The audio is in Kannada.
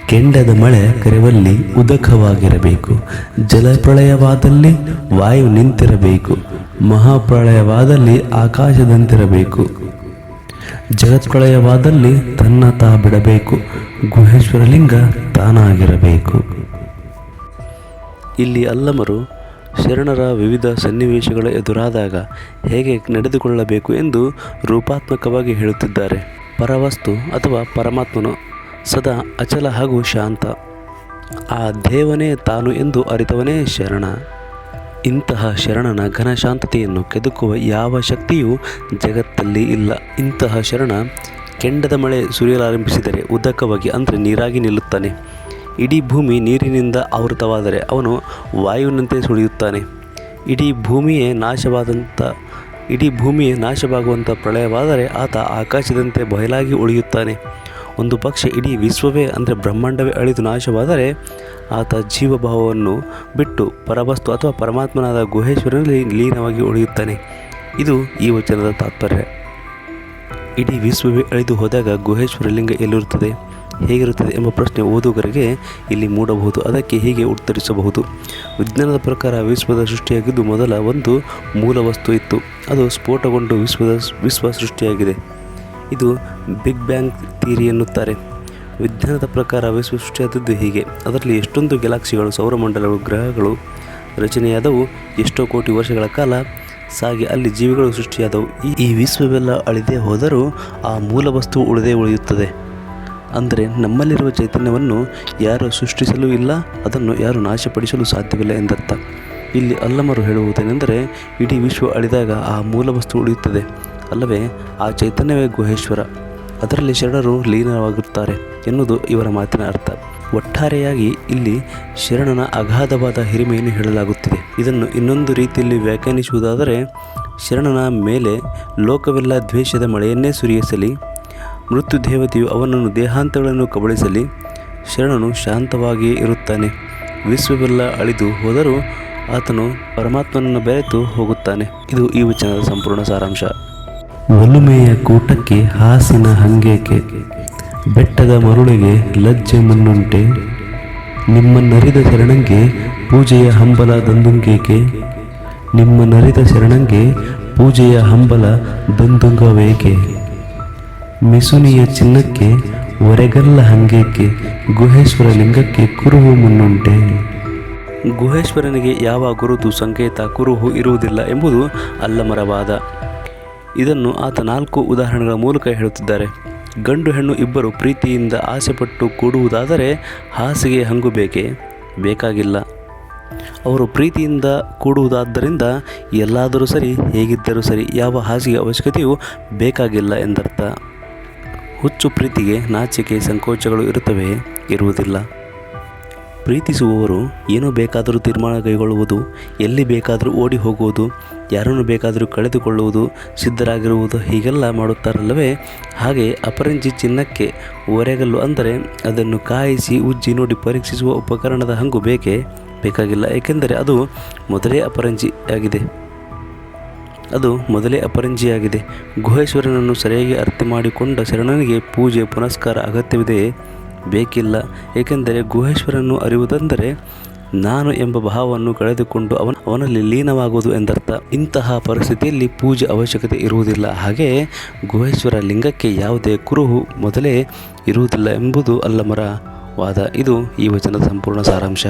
ಕೆಂಡದ ಮಳೆ ಕರೆವಲ್ಲಿ ಉದಕವಾಗಿರಬೇಕು. ಜಲಪ್ರಳಯವಾದಲ್ಲಿ ವಾಯು ನಿಂತಿರಬೇಕು. ಮಹಾಪ್ರಳಯವಾದಲ್ಲಿ ಆಕಾಶದಂತಿರಬೇಕು. ಜಗತ್ಪ್ರಳಯವಾದಲ್ಲಿ ತನ್ನ ತಾ ಬಿಡಬೇಕು. ಗುಹೇಶ್ವರಲಿಂಗ ತಾನಾಗಿರಬೇಕು. ಇಲ್ಲಿ ಅಲ್ಲಮರು ಶರಣರ ವಿವಿಧ ಸನ್ನಿವೇಶಗಳ ಎದುರಾದಾಗ ಹೇಗೆ ನಡೆದುಕೊಳ್ಳಬೇಕು ಎಂದು ರೂಪಾತ್ಮಕವಾಗಿ ಹೇಳುತ್ತಿದ್ದಾರೆ. ಪರವಸ್ತು ಅಥವಾ ಪರಮಾತ್ಮನು ಸದಾ ಅಚಲ ಹಾಗೂ ಶಾಂತ. ಆ ದೇವನೇ ತಾನು ಎಂದು ಅರಿತವನೇ ಶರಣ. ಇಂತಹ ಶರಣನ ಘನಶಾಂತತೆಯನ್ನು ಕೆದಕುವ ಯಾವ ಶಕ್ತಿಯೂ ಜಗತ್ತಲ್ಲಿ ಇಲ್ಲ. ಇಂತಹ ಶರಣ ಕೆಂಡದ ಮಳೆ ಸುರಿಯಲಾರಂಭಿಸಿದರೆ ಉದಕವಾಗಿ ಅಂದರೆ ನೀರಾಗಿ ನಿಲ್ಲುತ್ತಾನೆ. ಇಡೀ ಭೂಮಿ ನೀರಿನಿಂದ ಆವೃತವಾದರೆ ಅವನು ವಾಯುವಿನಂತೆ ಸುಳಿಯುತ್ತಾನೆ. ಇಡೀ ಭೂಮಿಯೇ ನಾಶವಾಗುವಂಥ ಪ್ರಳಯವಾದರೆ ಆತ ಆಕಾಶದಂತೆ ಬಯಲಾಗಿ ಉಳಿಯುತ್ತಾನೆ. ಒಂದು ಪಕ್ಷ ಇಡೀ ವಿಶ್ವವೇ ಅಂದರೆ ಬ್ರಹ್ಮಾಂಡವೇ ಅಳಿದು ನಾಶವಾದರೆ ಆತ ಜೀವಭಾವವನ್ನು ಬಿಟ್ಟು ಪರವಸ್ತು ಅಥವಾ ಪರಮಾತ್ಮನಾದ ಗುಹೇಶ್ವರನಲ್ಲಿ ಲೀನವಾಗಿ ಉಳಿಯುತ್ತಾನೆ. ಇದು ಈ ವಚನದ ತಾತ್ಪರ್ಯ. ಇಡೀ ವಿಶ್ವವೇ ಅಳಿದು ಹೋದಾಗ ಗುಹೇಶ್ವರ ಲಿಂಗ ಎಲ್ಲಿರುತ್ತದೆ, ಹೇಗಿರುತ್ತದೆ ಎಂಬ ಪ್ರಶ್ನೆ ಓದುಗರಿಗೆ ಇಲ್ಲಿ ಮೂಡಬಹುದು. ಅದಕ್ಕೆ ಹೀಗೆ ಉತ್ತರಿಸಬಹುದು. ವಿಜ್ಞಾನದ ಪ್ರಕಾರ ವಿಶ್ವದ ಸೃಷ್ಟಿಯಾಗಿದ್ದು ಮೊದಲ ಒಂದು ಮೂಲ ವಸ್ತು ಇತ್ತು. ಅದು ಸ್ಫೋಟಗೊಂಡು ವಿಶ್ವ ಸೃಷ್ಟಿಯಾಗಿದೆ. ಇದು ಬಿಗ್ ಬ್ಯಾಂಗ್ ಥಿಯರಿ ಎನ್ನುತ್ತಾರೆ. ವಿಜ್ಞಾನದ ಪ್ರಕಾರ ವಿಶ್ವ ಸೃಷ್ಟಿಯಾದದ್ದು ಹೀಗೆ. ಅದರಲ್ಲಿ ಎಷ್ಟೊಂದು ಗ್ಯಾಲಕ್ಸಿಗಳು, ಸೌರಮಂಡಲಗಳು, ಗ್ರಹಗಳು ರಚನೆಯಾದವು. ಎಷ್ಟೋ ಕೋಟಿ ವರ್ಷಗಳ ಕಾಲ ಸಾಗಿ ಅಲ್ಲಿ ಜೀವಿಗಳು ಸೃಷ್ಟಿಯಾದವು. ಈ ವಿಶ್ವವೆಲ್ಲ ಅಳಿದೇ ಹೋದರೂ ಆ ಮೂಲ ವಸ್ತು ಉಳಿದೇ ಉಳಿಯುತ್ತದೆ. ಅಂದರೆ ನಮ್ಮಲ್ಲಿರುವ ಚೈತನ್ಯವನ್ನು ಯಾರು ಸೃಷ್ಟಿಸಲೂ ಇಲ್ಲ, ಅದನ್ನು ಯಾರು ನಾಶಪಡಿಸಲು ಸಾಧ್ಯವಿಲ್ಲ ಎಂದರ್ಥ. ಇಲ್ಲಿ ಅಲ್ಲಮರು ಹೇಳುವುದೇನೆಂದರೆ ಇಡೀ ವಿಶ್ವ ಅಳಿದಾಗ ಆ ಮೂಲ ವಸ್ತು ಉಳಿಯುತ್ತದೆ ಅಲ್ಲವೇ? ಆ ಚೈತನ್ಯವೇ ಗುಹೇಶ್ವರ. ಅದರಲ್ಲಿ ಶರಣರು ಲೀನವಾಗಿರುತ್ತಾರೆ ಎನ್ನುವುದು ಇವರ ಮಾತಿನ ಅರ್ಥ. ಒಟ್ಟಾರೆಯಾಗಿ ಇಲ್ಲಿ ಶರಣನ ಅಗಾಧವಾದ ಹಿರಿಮೆಯನ್ನು ಹೇಳಲಾಗುತ್ತಿದೆ. ಇದನ್ನು ಇನ್ನೊಂದು ರೀತಿಯಲ್ಲಿ ವ್ಯಾಖ್ಯಾನಿಸುವುದಾದರೆ, ಶರಣನ ಮೇಲೆ ಲೋಕವೆಲ್ಲ ದ್ವೇಷದ ಮಳೆಯನ್ನೇ ಸುರಿಯಿಸಲಿ, ಮೃತ್ಯು ದೇವತೆಯು ಅವನನ್ನು ದೇಹಾಂತಗಳನ್ನು ಕಬಳಿಸಲಿ, ಶರಣನು ಶಾಂತವಾಗಿಯೇ ಇರುತ್ತಾನೆ. ವಿಶ್ವವೆಲ್ಲ ಅಳಿದು ಹೋದರೂ ಆತನು ಪರಮಾತ್ಮನನ್ನು ಬೆರೆತು ಹೋಗುತ್ತಾನೆ. ಇದು ಈ ವಚನದ ಸಂಪೂರ್ಣ ಸಾರಾಂಶ. ಒಲುಮೆಯ ಕೂಟಕ್ಕೆ ಹಾಸಿನ ಹಂಗೇಕೆ, ಬೆಟ್ಟದ ಮರುಳಿಗೆ ಲಜ್ಜೆ ಮಣ್ಣುಂಟೆ, ನಿಮ್ಮನ್ನರಿದ ಶರಣಂಗೆ ಪೂಜೆಯ ಹಂಬಲ ದಂದುಂಗೇಕೆ, ನಿಮ್ಮನ್ನರಿದ ಶರಣಂಗೆ ಪೂಜೆಯ ಹಂಬಲ ದಂದುಂಗವೇಕೆ, ಮಿಸುನಿಯ ಚಿನ್ನಕ್ಕೆ ಒರೆಗಲ್ಲ ಹಂಗೇಕೆ, ಗುಹೇಶ್ವರ ಲಿಂಗಕ್ಕೆ ಕುರುಹು ಮುನ್ನುಂಟೆ. ಗುಹೇಶ್ವರನಿಗೆ ಯಾವ ಗುರುತು, ಸಂಕೇತ, ಕುರುಹು ಇರುವುದಿಲ್ಲ ಎಂಬುದು ಅಲ್ಲಮರ ವಾದ. ಇದನ್ನು ಆತ 4 ಉದಾಹರಣೆಗಳ ಮೂಲಕ ಹೇಳುತ್ತಿದ್ದಾರೆ. ಗಂಡು ಹೆಣ್ಣು ಇಬ್ಬರು ಪ್ರೀತಿಯಿಂದ ಆಸೆಪಟ್ಟು ಕೂಡುವುದಾದರೆ ಹಾಸಿಗೆ ಹಂಗು ಬೇಕಾಗಿಲ್ಲ. ಅವರು ಪ್ರೀತಿಯಿಂದ ಕೂಡುವುದಾದ್ದರಿಂದ ಎಲ್ಲಾದರೂ ಸರಿ, ಹೇಗಿದ್ದರೂ ಸರಿ, ಯಾವ ಹಾಸಿಗೆ ಅವಶ್ಯಕತೆಯೂ ಬೇಕಾಗಿಲ್ಲ ಎಂದರ್ಥ. ಹುಚ್ಚು ಪ್ರೀತಿಗೆ ನಾಚಿಕೆ, ಸಂಕೋಚಗಳು ಇರುವುದಿಲ್ಲ. ಪ್ರೀತಿಸುವವರು ಏನೋ ಬೇಕಾದರೂ ತೀರ್ಮಾನ ಕೈಗೊಳ್ಳುವುದು, ಎಲ್ಲಿ ಬೇಕಾದರೂ ಓಡಿ ಹೋಗುವುದು, ಯಾರನ್ನು ಬೇಕಾದರೂ ಕಳೆದುಕೊಳ್ಳುವುದು, ಸಿದ್ಧರಾಗಿರುವುದು, ಹೀಗೆಲ್ಲ ಮಾಡುತ್ತಾರಲ್ಲವೇ? ಹಾಗೆ ಅಪರಂಜಿ ಚಿನ್ನಕ್ಕೆ ಒರೆಗಲ್ಲು ಅಂದರೆ ಅದನ್ನು ಕಾಯಿಸಿ ಉಜ್ಜಿ ನೋಡಿ ಪರೀಕ್ಷಿಸುವ ಉಪಕರಣದ ಹಂಗು ಬೇಕಾಗಿಲ್ಲ. ಏಕೆಂದರೆ ಅದು ಮೊದಲೇ ಅಪರಂಜಿಯಾಗಿದೆ. ಗುಹೇಶ್ವರನನ್ನು ಸರಿಯಾಗಿ ಅರ್ಥ ಮಾಡಿಕೊಂಡ ಶರಣನಿಗೆ ಪೂಜೆ ಪುನಸ್ಕಾರ ಅಗತ್ಯವಿದೆ, ಬೇಕಿಲ್ಲ. ಏಕೆಂದರೆ ಗುಹೇಶ್ವರನನ್ನು ಅರಿಯುವುದೆಂದರೆ ನಾನು ಎಂಬ ಭಾವವನ್ನು ಕಳೆದುಕೊಂಡು ಅವನಲ್ಲಿ ಲೀನವಾಗುವುದು ಎಂದರ್ಥ. ಇಂತಹ ಪರಿಸ್ಥಿತಿಯಲ್ಲಿ ಪೂಜೆ ಅವಶ್ಯಕತೆ ಇರುವುದಿಲ್ಲ. ಹಾಗೆಯೇ ಗುಹೇಶ್ವರ ಲಿಂಗಕ್ಕೆ ಯಾವುದೇ ಕುರುಹು ಮೊದಲೇ ಇರುವುದಿಲ್ಲ ಎಂಬುದು ಅಲ್ಲಮರ ವಾದ. ಇದು ಈ ವಚನದ ಸಂಪೂರ್ಣ ಸಾರಾಂಶ.